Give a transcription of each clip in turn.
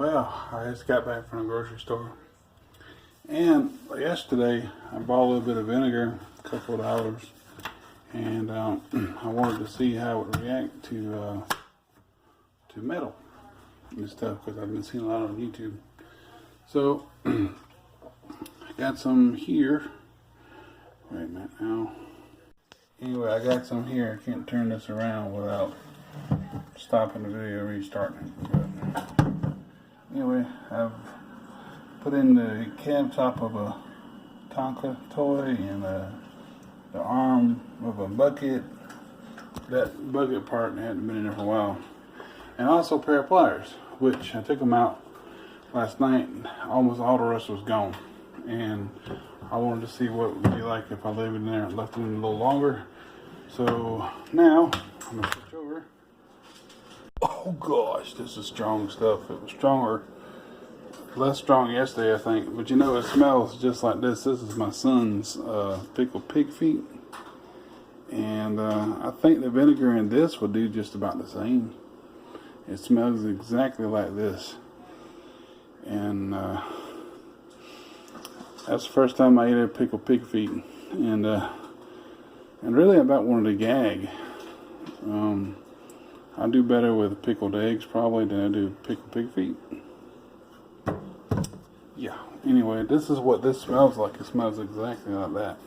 Well, I just got back from the grocery store, and yesterday I bought a little bit of vinegar, a couple of dollars, and I wanted to see how it would react to metal and stuff because I've been seeing a lot on YouTube. So I got some here. Wait a minute now. Anyway, I got some here. I can't turn this around without stopping the video and restarting it. But anyway, I've put in the cab top of a Tonka toy and the arm of a bucket. That bucket part hadn't been in there for a while. And also a pair of pliers, which I took them out last night and almost all the rest was gone. And I wanted to see what it would be like if I left it in there and left it in a little longer. So now I'm going to switch over. Oh gosh, this is strong stuff. It was stronger, less strong yesterday I think. But you know, it smells just like this. This is my son's pickled pig feet. And I think the vinegar in this will do just about the same. It smells exactly like this. And that's the first time I ate a pickled pig feet. And really I about wanted to gag. I do better with pickled eggs probably than I do pickled pig feet. Yeah, anyway, this is what this smells like. It smells exactly like that.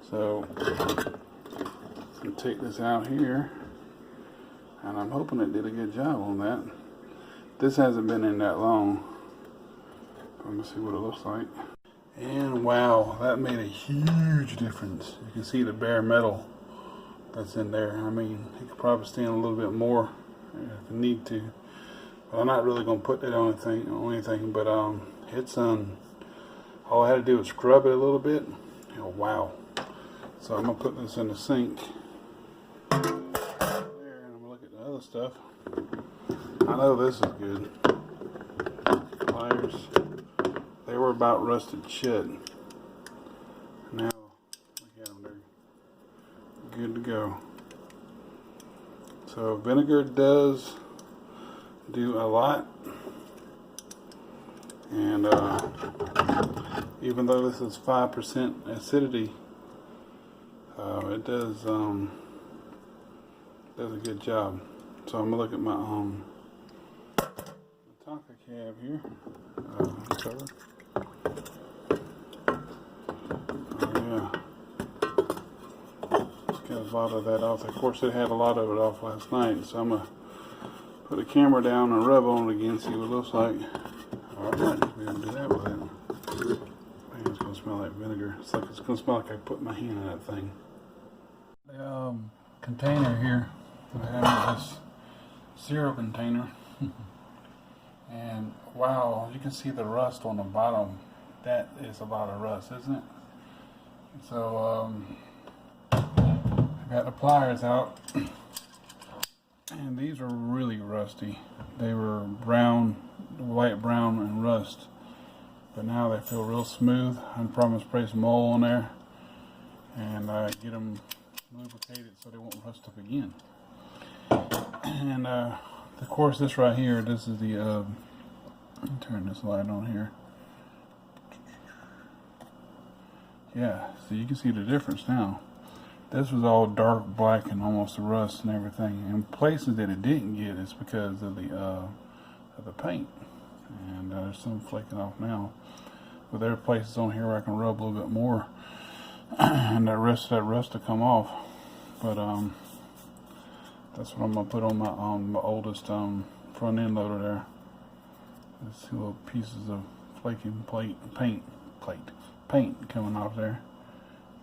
So I'll take this out here, and I'm hoping it did a good job on that. This hasn't been in that long. Let me see what it looks like. And wow, that made a huge difference. You can see the bare metal that's in there. I mean, you could probably stand a little bit more if you need to. But I'm not really going to put that on anything. But it's all I had to do was scrub it a little bit. Oh, wow. So I'm going to put this in the sink. There, and I'm going to look at the other stuff. I know this is good. Pliers. They were about rusted shut. Now, look at them. They're good to go. So vinegar does do a lot. And even though this is 5% acidity, it does a good job. So I'm gonna look at my Tonka cab here. Cover. Oh yeah. Got a lot of that off. Of course, it had a lot of it off last night. So I'm gonna put the camera down and rub on it again, see what it looks like. Oh, I might just be able to do that with it. Man, it's gonna smell like vinegar. It's gonna smell like I put my hand in that thing. The container here, I have this syrup container. And wow, you can see the rust on the bottom. That is a lot of rust, isn't it? So I got the pliers out, and these are really rusty. They were brown, light brown and rust, but now they feel real smooth. I'm probably spray some oil on there and get them lubricated so they won't rust up again. And of course, this right here, this is the turn this light on here. Yeah, so you can see the difference now. This was all dark black and almost rust and everything. And places that it didn't get is because of the paint. And there's some flaking off now. But there are places on here where I can rub a little bit more, and that rust will come off. But that's what I'm gonna put on my oldest front end loader there. There's two little pieces of flaking paint coming off there.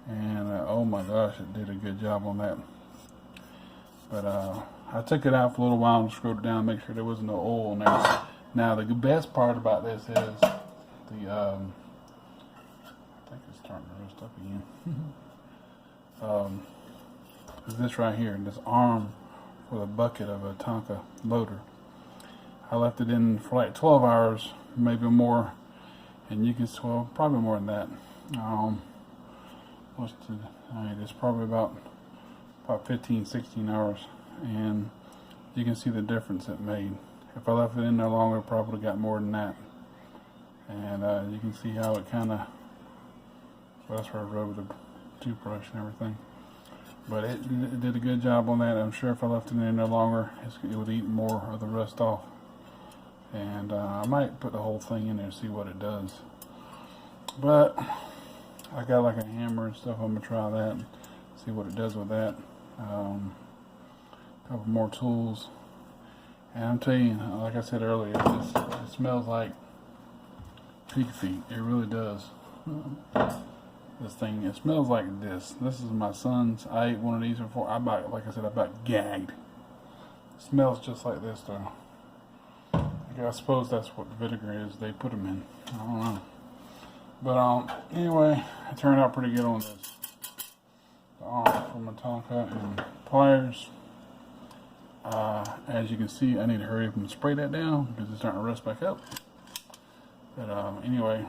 And oh my gosh, it did a good job on that. But I took it out for a little while and screwed it down, make sure there wasn't no oil in there. Now the best part about this is the I think it's starting to rust up again. Is this right here, this arm for the bucket of a Tonka loader. I left it in for like 12 hours, maybe more, and you can swell probably more than that. It's probably about 15, 16 hours, and you can see the difference it made. If I left it in there longer, it probably got more than that. And you can see how it kind of, well, that's where I rubbed the toothbrush and everything. But it did a good job on that. I'm sure if I left it in there longer, it would eat more of the rust off. And I might put the whole thing in there and see what it does. But I got like a hammer and stuff. I'm going to try that and see what it does with that. A couple more tools. And I'm telling you, like I said earlier, it smells like pig feet. It really does. This thing, it smells like this. This is my son's. I ate one of these before. Like I said, I about gagged. It smells just like this though. I suppose that's what the vinegar is they put them in. I don't know. But anyway, it turned out pretty good on this. The arm from my Tonka and pliers. As you can see, I need to hurry up and spray that down because it's starting to rust back up. But anyway,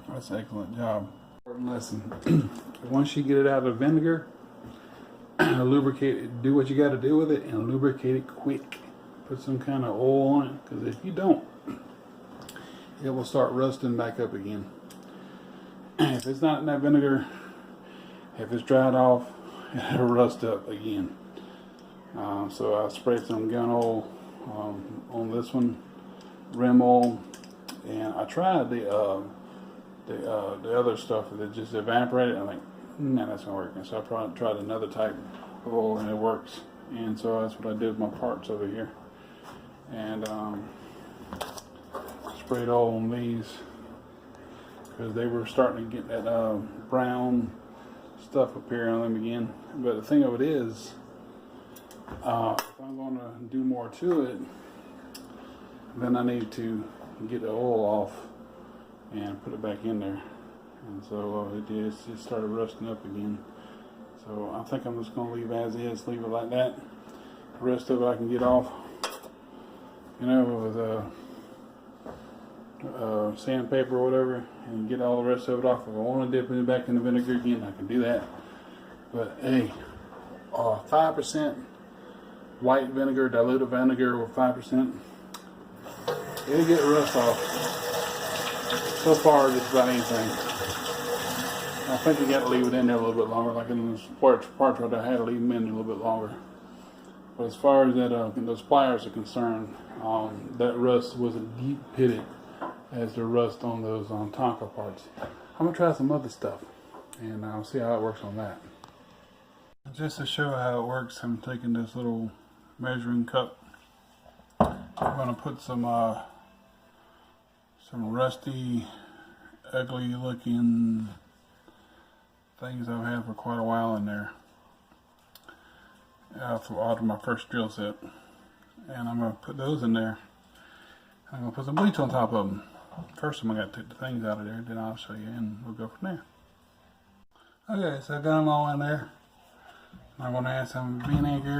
that's an excellent job. Listen, once you get it out of the vinegar, lubricate it. Do what you got to do with it and lubricate it quick. Put some kind of oil on it, because if you don't, it will start rusting back up again. If it's not in that vinegar, if it's dried off, it'll rust up again. So I sprayed some gun oil on this one, rim oil, and I tried the other stuff that just evaporated. I'm like, nah, that's not working. So I probably tried another type of oil, and it works. And so that's what I did with my parts over here. And sprayed oil on these because they were starting to get that brown stuff up here on them again. But the thing of it is, if I'm going to do more to it, then I need to get the oil off and put it back in there. And so it did. It started rusting up again. So I think I'm just going to leave as is, leave it like that. The rest of it I can get off, you know, with sandpaper or whatever, and get all the rest of it off. If I want to dip it back in the vinegar again, I can do that. But hey, 5% white vinegar, diluted vinegar with 5%, it'll get rust off. So far, just about anything. I think you got to leave it in there a little bit longer. Like in this part where I had to leave them in there a little bit longer. But as far as that, those pliers are concerned, that rust wasn't deep pitted as the rust on those Tonka parts. I'm gonna try some other stuff, and I'll see how it works on that. Just to show how it works, I'm taking this little measuring cup. I'm gonna put some rusty, ugly-looking things I've had for quite a while in there. Out of my first drill set, and I'm gonna put those in there. I'm gonna put some bleach on top of them. First, I'm gonna take the things out of there, then I'll show you, and we'll go from there. Okay, so I got them all in there. I'm gonna add some vinegar.